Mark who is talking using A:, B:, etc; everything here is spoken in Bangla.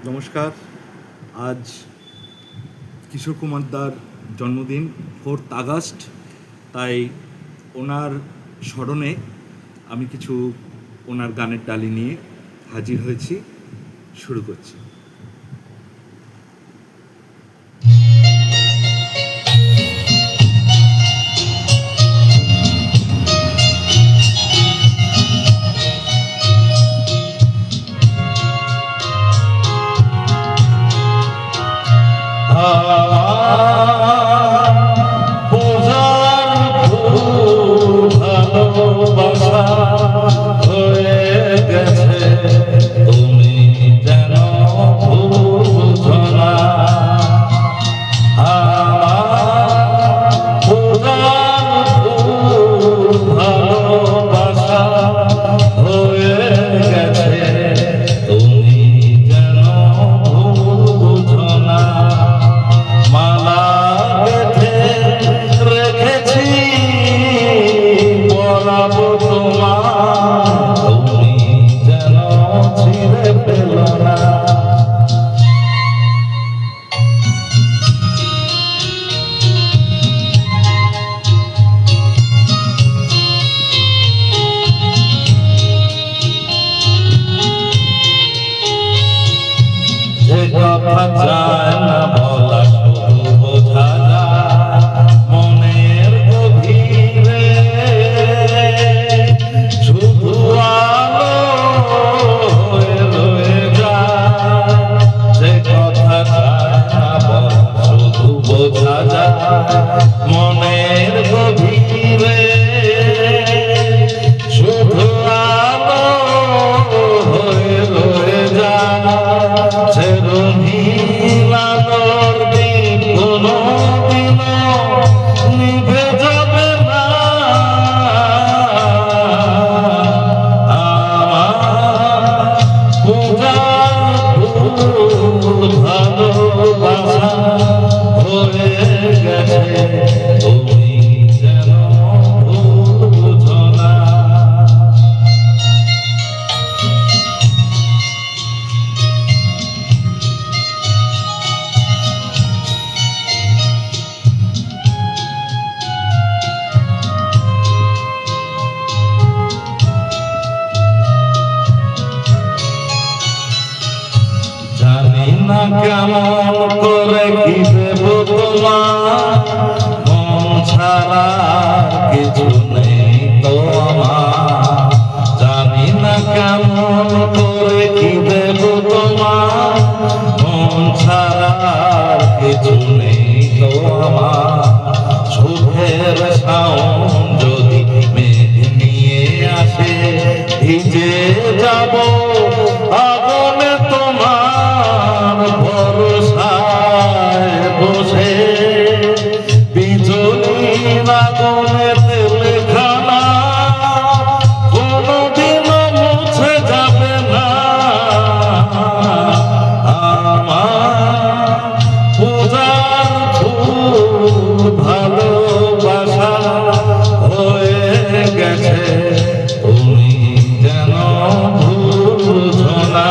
A: নমস্কার। আজ কিশোর কুমার দার জন্মদিন 4th আগস্ট, তাই ওনার স্মরণে আমি কিছু ওনার গানের ডালি নিয়ে হাজির হয়েছি। শুরু করছি। ভালোবাসা হয়ে গেছে, তুমি যেন বুঝো না। ভালোবাসা হয়ে গেছে, তুমি যেন বুঝো না। মালা বেঁধে রেখেছি বলাবো তোমার, তুমি যেন ছিঁড়ে ফেলো না। যে কথা যায় না বলা শুধু বোঝা যায় মনের গভীরে, শুধু আলো হয়ে রয়ে যায়। যে কথা যায় না বলা শুধু বোঝা যায় মনের গভীরে, শুধু আলো হয়ে রয়ে যায়। নীলালোর দিন কোনদিনও নিভে যাবে না, আমার পূজার ফুল ভালোবাসা হয়ে গেছে, তুমি যেন বুঝো না। জানি না কেমন করে কি দেব তোমার, মন ছাড়া কিছু নেই তো আমার। জানি না কেমন করে কি দেব তোমার, মন ছাড়া কিছু নেই তো আমার। সুখের শাওন যদি মেঘ নিয়ে আসে, ভিজে যাব আগুনে তোমার ভরসায় বসে। বিজলির আগুনে তেলখানা কোনদিনও মুছে যাবে না, আমার পূজার ফুল ভালোবাসা হয়ে গেছে, তুমি যেন বুঝো না।